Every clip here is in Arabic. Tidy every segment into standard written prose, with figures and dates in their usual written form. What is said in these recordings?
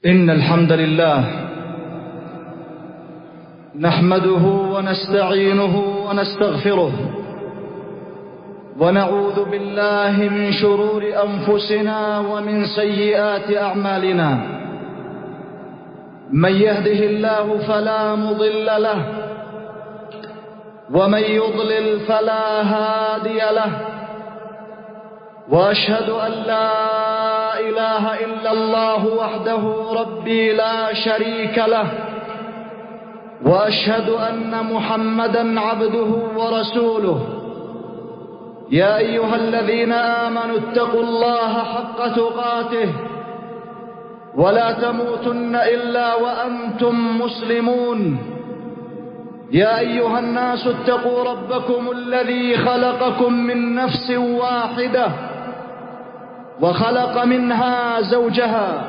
إن الحمد لله نحمده ونستعينه ونستغفره ونعوذ بالله من شرور أنفسنا ومن سيئات أعمالنا. من يهده الله فلا مضل له ومن يضلل فلا هادي له، وأشهد أن لا إله إلا الله وحده ربي لا شريك له، وأشهد أن محمدًا عبده ورسوله. يا أيها الذين آمنوا اتقوا الله حق تقاته ولا تموتن إلا وأنتم مسلمون. يا أيها الناس اتقوا ربكم الذي خلقكم من نفس واحدة وخلق منها زوجها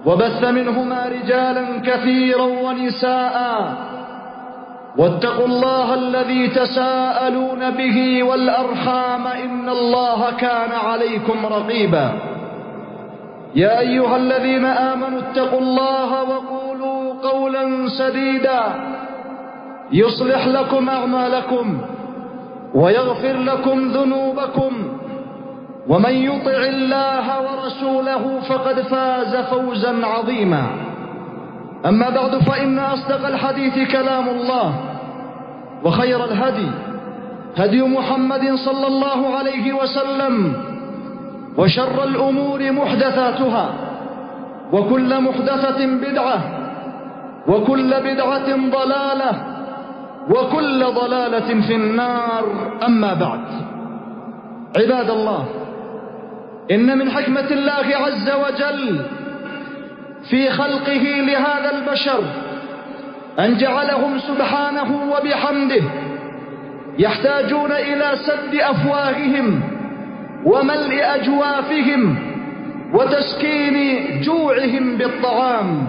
وبث منهما رجالا كثيرا ونساء، واتقوا الله الذي تساءلون به والأرحام إن الله كان عليكم رقيبا. يا أيها الذين آمنوا اتقوا الله وقولوا قولا سديدا يصلح لكم أعمالكم ويغفر لكم ذنوبكم، ومن يطع الله ورسوله فقد فاز فوزا عظيما. أما بعد، فإن أصدق الحديث كلام الله، وخير الهدي هدي محمد صلى الله عليه وسلم، وشر الأمور محدثاتها، وكل محدثة بدعة، وكل بدعة ضلالة، وكل ضلالة في النار. أما بعد، عباد الله، إن من حكمة الله عز وجل في خلقه لهذا البشر أن جعلهم سبحانه وبحمده يحتاجون إلى سد أفواههم وملء أجوافهم وتسكين جوعهم بالطعام.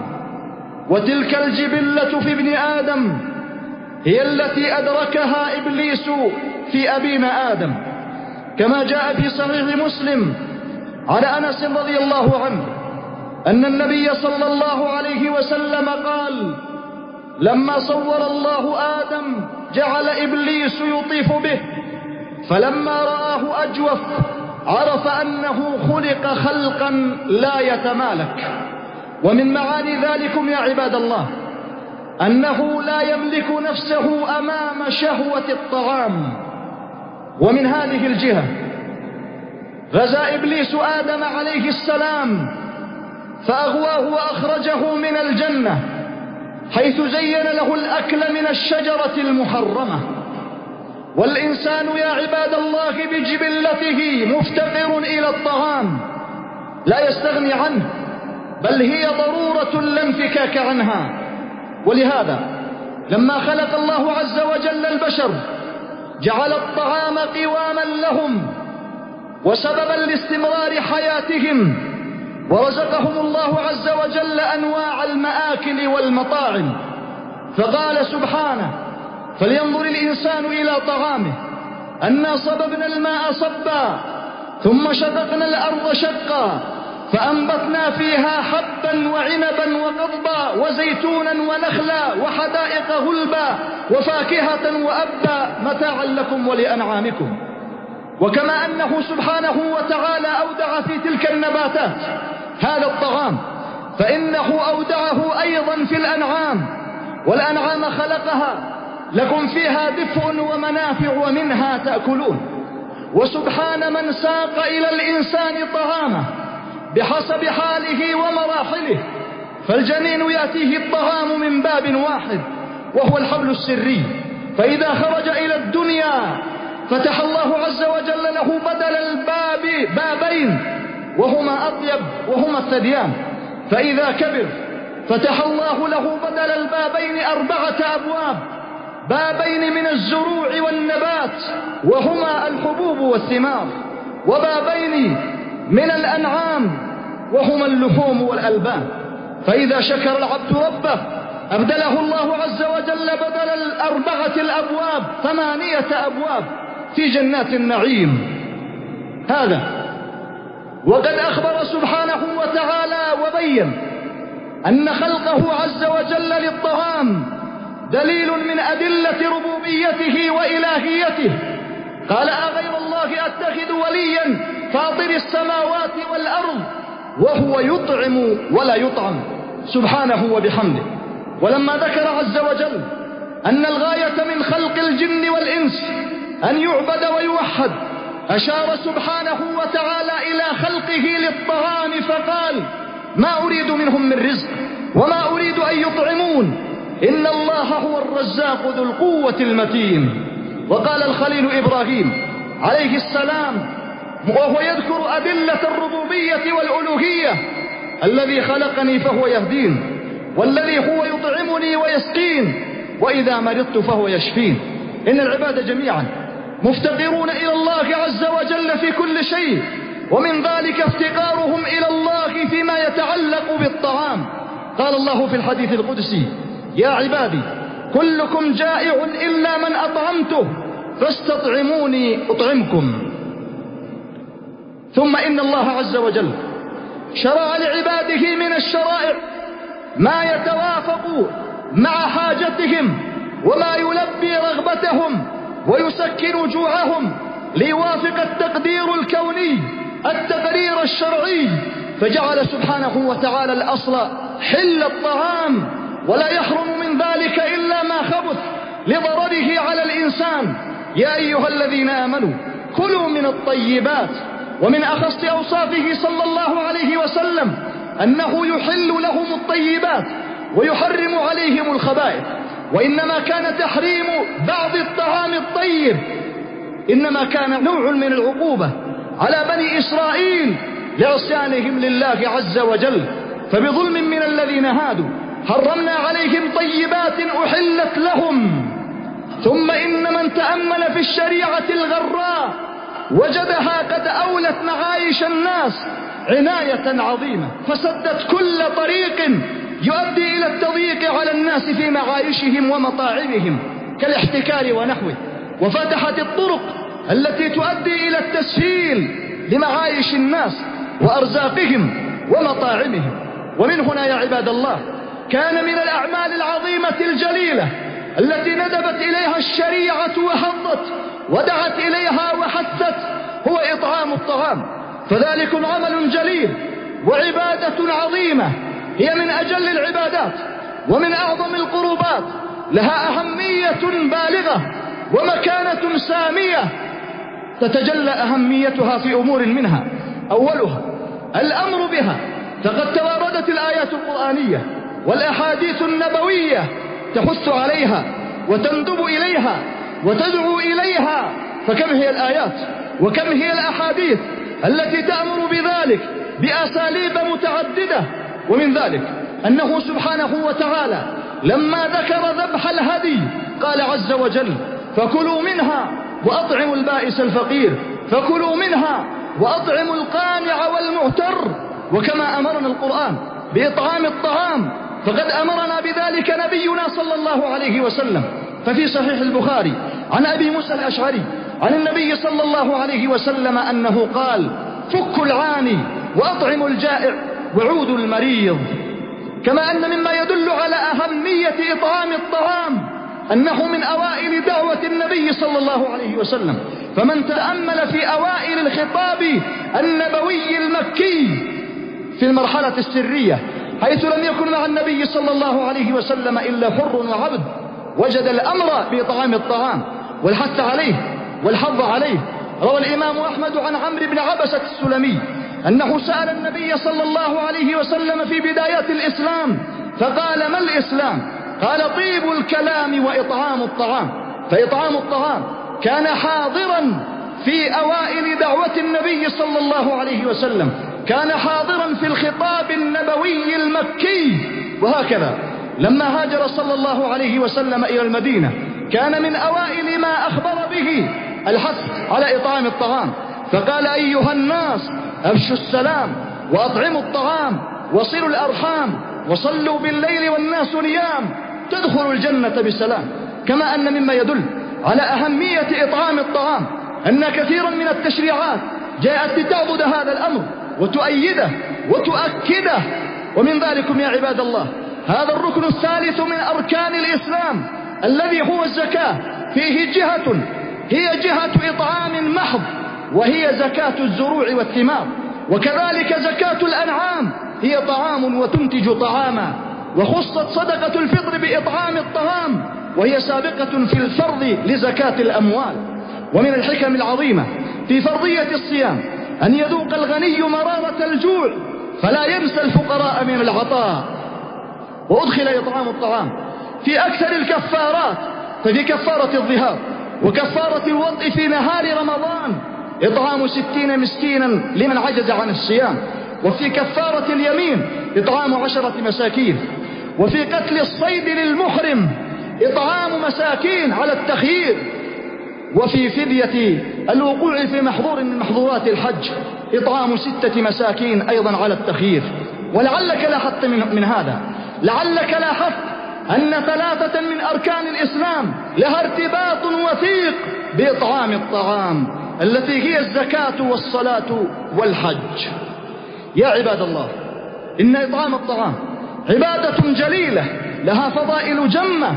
وتلك الجبلة في ابن آدم هي التي أدركها إبليس في أبينا آدم، كما جاء في صحيح مسلم عن أنس رضي الله عنه أن النبي صلى الله عليه وسلم قال: لما صور الله آدم جعل إبليس يطيف به، فلما رآه أجوف عرف أنه خلق خلقا لا يتمالك. ومن معاني ذلكم يا عباد الله أنه لا يملك نفسه أمام شهوة الطعام. ومن هذه الجهة غزا إبليس آدم عليه السلام فأغواه وأخرجه من الجنة، حيث زين له الأكل من الشجرة المحرمة. والإنسان يا عباد الله بجبلته مفتقر إلى الطعام، لا يستغني عنه، بل هي ضرورة لا انفكاك عنها. ولهذا لما خلق الله عز وجل البشر جعل الطعام قواما لهم وسببا لاستمرار حياتهم، ورزقهم الله عز وجل أنواع المآكل والمطاعم. فقال سبحانه: فلينظر الإنسان إلى طعامه أنا صببنا الماء صبا ثم شققنا الأرض شقا فأنبتنا فيها حبا وعنبا وقضبا وزيتونا ونخلا وحدائق غلبا وفاكهة وأبا متاعا لكم ولأنعامكم. وكما أنه سبحانه وتعالى أودع في تلك النباتات هذا الطعام، فإنه أودعه أيضا في الأنعام، والأنعام خلقها لكم فيها دفء ومنافع ومنها تأكلون. وسبحان من ساق إلى الإنسان طعامه بحسب حاله ومراحله، فالجنين يأتيه الطعام من باب واحد وهو الحبل السري، فإذا خرج إلى الدنيا فتح الله عز وجل له بدل الباب بابين وهما أطيب وهما الثديان، فإذا كبر فتح الله له بدل البابين 4 أبواب، بابين من الزروع والنبات وهما الحبوب والثمار، وبابين من الأنعام وهما اللحوم والألبان. فإذا شكر العبد ربه أبدله الله عز وجل بدل 4 الأبواب 8 أبواب في جنات النعيم. هذا وقد أخبر سبحانه وتعالى وبين أن خلقه عز وجل للطعام دليل من أدلة ربوبيته وإلهيته. قال أغير الله أتخذ وليا فاطر السماوات والأرض وهو يطعم ولا يطعم سبحانه وبحمده. ولما ذكر عز وجل أن الغاية من خلق الجن والإنس أن يعبد ويوحد، أشار سبحانه وتعالى إلى خلقه للطعام فقال: ما أريد منهم من رزق وما أريد أن يطعمون إن الله هو الرزاق ذو القوة المتين. وقال الخليل إبراهيم عليه السلام وهو يذكر أدلة الربوبية والألوهية: الذي خلقني فهو يهدين، والذي هو يطعمني ويسقين، وإذا مرضت فهو يشفين. إن العباد جميعا مفتقرون إلى الله عز وجل في كل شيء، ومن ذلك افتقارهم إلى الله فيما يتعلق بالطعام. قال الله في الحديث القدسي: يا عبادي كلكم جائع إلا من أطعمته فاستطعموني أطعمكم. ثم إن الله عز وجل شرع لعباده من الشرائع ما يتوافق مع حاجتهم وما يلبي رغبتهم ويسكن جوعهم، ليوافق التقدير الكوني التقرير الشرعي. فجعل سبحانه وتعالى الأصل حل الطعام، ولا يحرم من ذلك إلا ما خبث لضرره على الإنسان. يا أيها الذين آمنوا كلوا من الطيبات. ومن أخص أوصافه صلى الله عليه وسلم أنه يحل لهم الطيبات ويحرم عليهم الخبائث. وإنما كان تحريم بعض الطعام الطيب إنما كان نوع من العقوبة على بني إسرائيل لعصيانهم لله عز وجل. فبظلم من الذين هادوا حرمنا عليهم طيبات أحلت لهم. ثم إن من تأمل في الشريعة الغراء وجدها قد أولت معايش الناس عناية عظيمة، فسدت كل طريق يؤدي إلى التضييق على الناس في معايشهم ومطاعمهم كالاحتكار ونحوه، وفتحت الطرق التي تؤدي إلى التسهيل لمعايش الناس وأرزاقهم ومطاعمهم. ومن هنا يا عباد الله كان من الأعمال العظيمة الجليلة التي ندبت إليها الشريعة وحضت ودعت إليها وحثت هو إطعام الطعام. فذلكم عمل جليل وعبادة عظيمة، هي من أجل العبادات ومن أعظم القربات، لها أهمية بالغة ومكانة سامية تتجلى أهميتها في أمور منها. أولها الأمر بها، فقد تواردت الآيات القرآنية والأحاديث النبوية تحث عليها وتندب إليها وتدعو إليها. فكم هي الآيات وكم هي الأحاديث التي تأمر بذلك بأساليب متعددة. ومن ذلك أنه سبحانه وتعالى لما ذكر ذبح الهدي قال عز وجل: فكلوا منها وأطعموا البائس الفقير، فكلوا منها وأطعموا القانع والمعتر. وكما أمرنا القرآن بإطعام الطعام فقد أمرنا بذلك نبينا صلى الله عليه وسلم. ففي صحيح البخاري عن أبي موسى الأشعري عن النبي صلى الله عليه وسلم أنه قال: فكوا العاني وأطعموا الجائع وعودوا المريض. كما أن مما يدل على أهمية إطعام الطعام أنه من أوائل دعوة النبي صلى الله عليه وسلم. فمن تأمل في أوائل الخطاب النبوي المكي في المرحلة السرية حيث لم يكن مع النبي صلى الله عليه وسلم إلا حر وعبد، وجد الأمر بإطعام الطعام والحث عليه والحظ عليه. روى الإمام أحمد عن عمرو بن عبسة السلمي أنه سأل النبي صلى الله عليه وسلم في بداية الإسلام فقال: ما الإسلام؟ قال: طيب الكلام وإطعام الطعام. فإطعام الطعام كان حاضرا في أوائل دعوة النبي صلى الله عليه وسلم، كان حاضرا في الخطاب النبوي المكي. وهكذا لما هاجر صلى الله عليه وسلم إلى المدينة كان من أوائل ما أخبر به الحث على إطعام الطعام، فقال: أيها الناس أفشوا السلام وأطعموا الطعام وصلوا الأرحام وصلوا بالليل والناس نيام تدخلوا الجنة بسلام. كما أن مما يدل على أهمية إطعام الطعام أن كثيرا من التشريعات جاءت لتعضد هذا الأمر وتؤيده وتؤكده. ومن ذلكم يا عباد الله هذا الركن الثالث من أركان الإسلام الذي هو الزكاة، فيه جهة هي جهة إطعام محض، وهي زكاة الزروع والثمار، وكذلك زكاة الأنعام هي طعام وتنتج طعاما، وخصت صدقة الفطر بإطعام الطعام وهي سابقة في الفرض لزكاة الأموال. ومن الحكم العظيمة في فرضية الصيام أن يذوق الغني مرارة الجوع فلا ينسى الفقراء من العطاء. وأدخل إطعام الطعام في أكثر الكفارات، ففي كفارة الظهار وكفارة الوطء في نهار رمضان إطعام 60 مسكينا لمن عجز عن الصيام، وفي كفارة اليمين إطعام 10 مساكين، وفي قتل الصيد للمحرم إطعام مساكين على التخيير، وفي فدية الوقوع في محظور من محظورات الحج إطعام 6 مساكين أيضا على التخيير. ولعلك لاحظت من هذا، لعلك لاحظت أن 3 من أركان الإسلام لها ارتباط وثيق بإطعام الطعام التي هي الزكاة والصلاة والحج. يا عباد الله إن إطعام الطعام عبادة جليلة لها فضائل جمة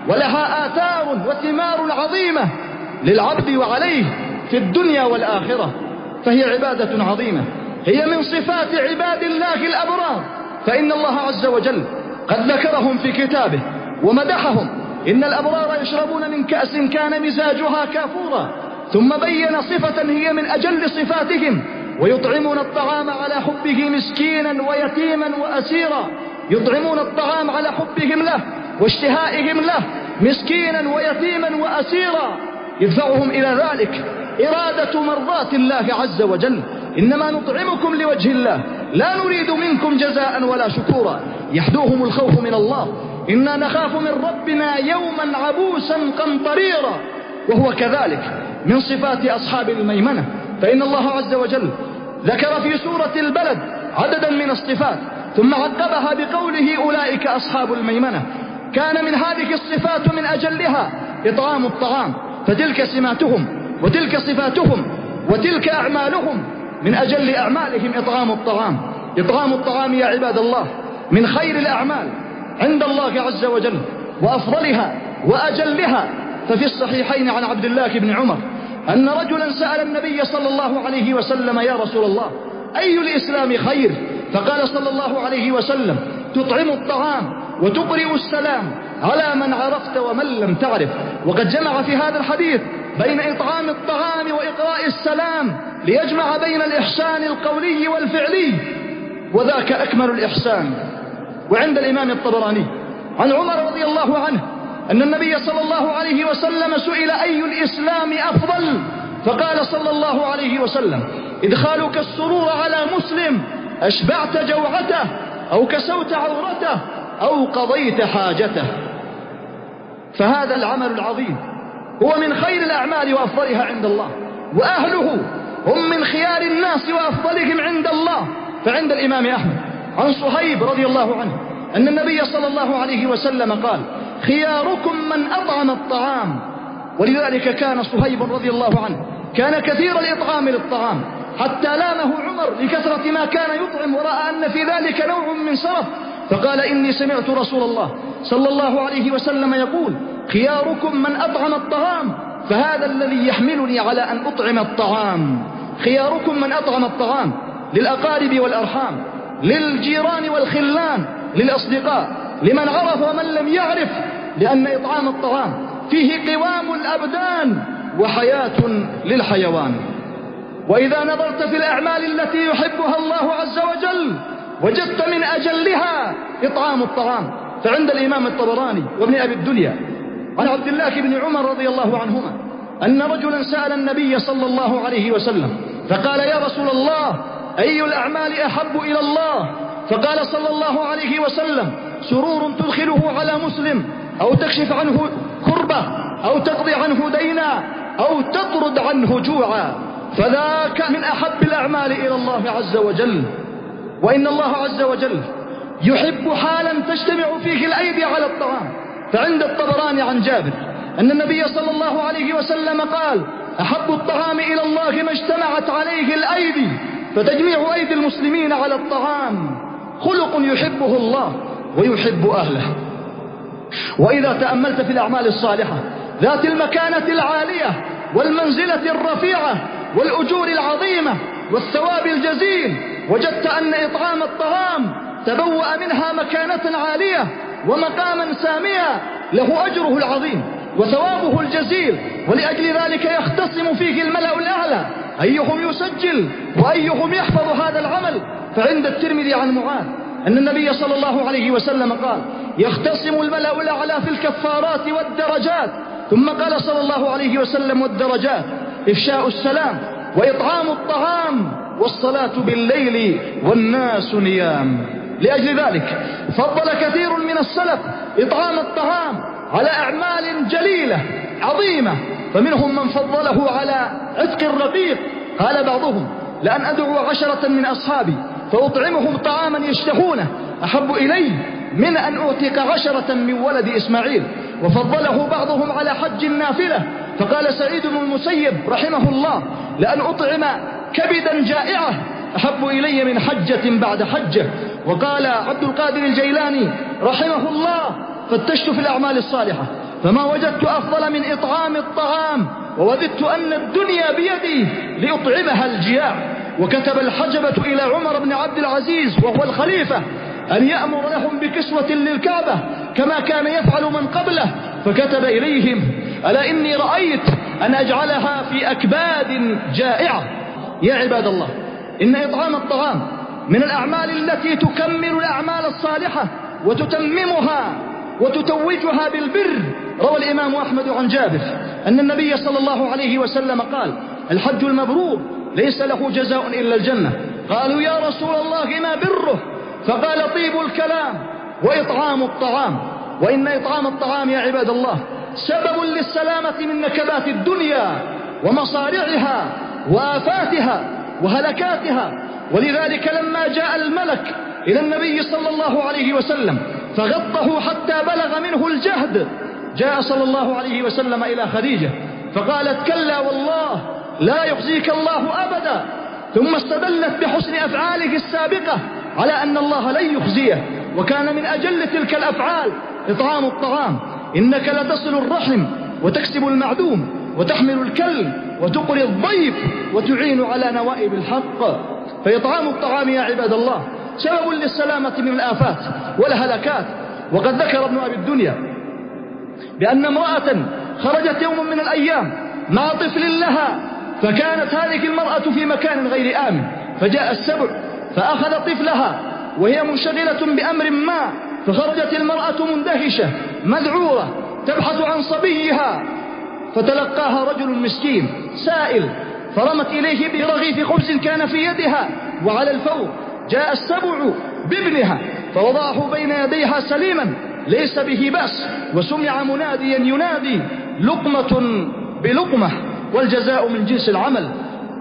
ولها آثار وثمار عظيمة للعبد وعليه في الدنيا والآخرة، فهي عبادة عظيمة، هي من صفات عباد الله الأبرار، فإن الله عز وجل قد ذكرهم في كتابه ومدحهم: إن الأبرار يشربون من كأس كان مزاجها كافورا، ثم بين صفة هي من أجل صفاتهم: ويطعمون الطعام على حبه مسكينا ويتيما وأسيرا. يطعمون الطعام على حبهم له واشتهائهم له مسكينا ويتيما وأسيرا، يدفعهم إلى ذلك إرادة مرضاة الله عز وجل: إنما نطعمكم لوجه الله لا نريد منكم جزاء ولا شكورا. يحدوهم الخوف من الله: إنا نخاف من ربنا يوما عبوسا قمطريرا. وهو كذلك من صفات أصحاب الميمنة، فإن الله عز وجل ذكر في سورة البلد عددا من الصفات ثم عقبها بقوله: أولئك أصحاب الميمنة. كان من هذه الصفات من أجلها إطعام الطعام، فتلك سماتهم وتلك صفاتهم وتلك أعمالهم، من أجل أعمالهم إطعام الطعام. إطعام الطعام يا عباد الله من خير الأعمال عند الله عز وجل وأفضلها وأجلها. ففي الصحيحين عن عبد الله بن عمر أن رجلا سأل النبي صلى الله عليه وسلم: يا رسول الله أي الإسلام خير؟ فقال صلى الله عليه وسلم: تطعم الطعام وتقرئ السلام على من عرفت ومن لم تعرف. وقد جمع في هذا الحديث بين إطعام الطعام وإقراء السلام ليجمع بين الإحسان القولي والفعلي، وذاك أكمل الإحسان. وعند الإمام الطبراني عن عمر رضي الله عنه أن النبي صلى الله عليه وسلم سئل: أي الإسلام أفضل؟ فقال صلى الله عليه وسلم: إدخالك السرور على مسلم أشبعت جوعته أو كسوت عورته أو قضيت حاجته. فهذا العمل العظيم هو من خير الأعمال وأفضلها عند الله، وأهله هم من خيار الناس وأفضلهم عند الله. فعند الإمام أحمد عن صهيب رضي الله عنه أن النبي صلى الله عليه وسلم قال: خياركم من أطعم الطعام. ولذلك كان صهيب رضي الله عنه كان كثير الإطعام للطعام، حتى لامه عمر لكثرة ما كان يطعم، ورأى أن في ذلك نوع من سرف، فقال: إني سمعت رسول الله صلى الله عليه وسلم يقول: خياركم من أطعم الطعام، فهذا الذي يحملني على أن أطعم الطعام. خياركم من أطعم الطعام للأقارب والأرحام، للجيران والخلان، للأصدقاء، لمن عرف ومن لم يعرف، لأن إطعام الطعام فيه قوام الأبدان وحياة للحيوان. وإذا نظرت في الأعمال التي يحبها الله عز وجل وجدت من أجلها إطعام الطعام. فعند الإمام الطبراني وابن أبي الدنيا عن عبد الله بن عمر رضي الله عنهما أن رجلا سأل النبي صلى الله عليه وسلم فقال: يا رسول الله أي الأعمال أحب إلى الله؟ فقال صلى الله عليه وسلم: سرور تدخله على مسلم، أو تكشف عنه كربة، أو تقضي عنه دينا، أو تطرد عنه جوعا، فذاك من أحب الأعمال إلى الله عز وجل. وإن الله عز وجل يحب حالا تجتمع فيه الأيدي على الطعام. فعند الطبراني عن جابر أن النبي صلى الله عليه وسلم قال: أحب الطعام إلى الله ما اجتمعت عليه الأيدي، فتجميع أيدي المسلمين على الطعام خلق يحبه الله ويحب أهله. وإذا تأملت في الأعمال الصالحة ذات المكانة العالية والمنزلة الرفيعة والأجور العظيمة والثواب الجزيل، وجدت أن إطعام الطعام تبوأ منها مكانة عالية ومقاما ساميا له أجره العظيم وثوابه الجزيل، ولأجل ذلك يختصم فيه الملأ الأعلى أيهم يسجل وأيهم يحفظ هذا العمل. فعند الترمذي عن معاذ أن النبي صلى الله عليه وسلم قال: يختصم الملأ الأعلى في الكفارات والدرجات. ثم قال صلى الله عليه وسلم: والدرجات إفشاء السلام وإطعام الطعام والصلاة بالليل والناس نيام. لأجل ذلك فضل كثير من السلف إطعام الطعام على أعمال جليلة عظيمة، فمنهم من فضله على عتق الرقيق. قال بعضهم: لأن أدعو 10 من أصحابي فأطعمهم طعاما يشتهونه أحب إلي من أن أعتق 10 من ولد إسماعيل. وفضله بعضهم على حج النافلة، فقال سعيد بن المسيب رحمه الله: لأن أطعم كبدا جائعة أحب إلي من حجة بعد حجة. وقال عبد القادر الجيلاني رحمه الله: فتشت في الأعمال الصالحة فما وجدت أفضل من إطعام الطعام، ووددت أن الدنيا بيدي لأطعمها الجياع. وكتب الحجبة إلى عمر بن عبد العزيز وهو الخليفة أن يأمر لهم بكسوة للكعبة كما كان يفعل من قبله، فكتب إليهم: ألا إني رأيت أن أجعلها في أكباد جائعة. يا عباد الله، إن إطعام الطعام من الأعمال التي تكمل الأعمال الصالحة وتتممها وتتوجها بالبر. روى الإمام أحمد عن جابر أن النبي صلى الله عليه وسلم قال: الحج المبرور ليس له جزاء إلا الجنة. قالوا: يا رسول الله ما بره؟ فقال: طيب الكلام وإطعام الطعام. وإن إطعام الطعام يا عباد الله سبب للسلامة من نكبات الدنيا ومصارعها وآفاتها وهلكاتها. ولذلك لما جاء الملك إلى النبي صلى الله عليه وسلم فغطه حتى بلغ منه الجهد، جاء صلى الله عليه وسلم إلى خديجة فقالت: كلا والله لا يخزيك الله أبدا. ثم استدلت بحسن أفعاله السابقة على أن الله لن يخزيه. وكان من أجل تلك الأفعال إطعام الطعام. إنك لتصل الرحم وتكسب المعدوم وتحمل الكل وتقري الضيف وتعين على نوائب الحق. فإطعام الطعام يا عباد الله سبب للسلامة من الآفات والهلكات. وقد ذكر ابن أبي الدنيا بأن امرأة خرجت يوم من الأيام مع طفل لها، فكانت هذه المرأة في مكان غير آمن، فجاء السبع فأخذ طفلها وهي منشغلة بأمر ما، فخرجت المرأة مندهشة مذعورة تبحث عن صبيها، فتلقاها رجل مسكين سائل، فرمت إليه برغيف خبز كان في يدها. وعلى الفور جاء السبع بابنها فوضعه بين يديها سليما ليس به بأس، وسمع مناديا ينادي: لقمة بلقمة والجزاء من جنس العمل.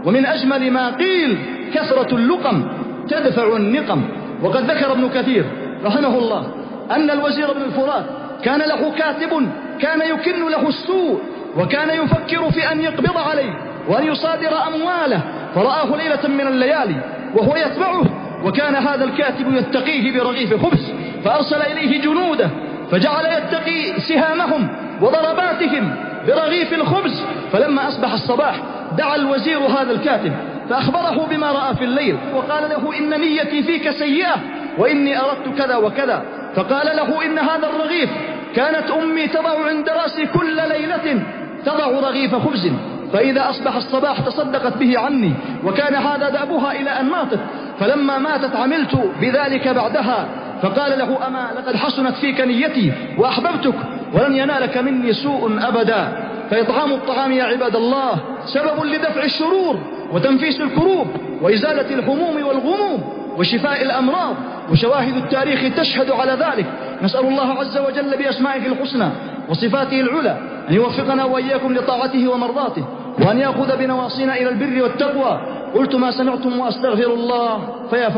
ومن أجمل ما قيل: كثرة اللقم تدفع النقم. وقد ذكر ابن كثير رحمه الله أن الوزير بن الفرات كان له كاتب كان يكن له السوء، وكان يفكر في أن يقبض عليه وأن يصادر أمواله، فرآه ليلة من الليالي وهو يتبعه، وكان هذا الكاتب يتقيه برغيف خبز، فأرسل إليه جنوده فجعل يتقي سهامهم وضرباتهم برغيف الخبز. فلما أصبح الصباح دعا الوزير هذا الكاتب فأخبره بما رأى في الليل، وقال له: إن نيتي فيك سيئة وإني أردت كذا وكذا. فقال له: إن هذا الرغيف كانت أمي تضع عند رأسي كل ليلة تضع رغيف خبز، فإذا أصبح الصباح تصدقت به عني، وكان هذا دأبها إلى أن ماتت، فلما ماتت عملت بذلك بعدها. فقال له: أما لقد حسنت فيك نيتي وأحببتك ولن ينالك مني سوء أبدا. فإطعام الطعام يا عباد الله سبب لدفع الشرور وتنفيس الكروب وإزالة الهموم والغموم وشفاء الأمراض، وشواهد التاريخ تشهد على ذلك. نسأل الله عز وجل بأسمائه الحسنى وصفاته العلى أن يوفقنا وإياكم لطاعته ومرضاته، وأن يأخذ بنواصينا إلى البر والتقوى. قلت ما سمعتم وأستغفر الله فيا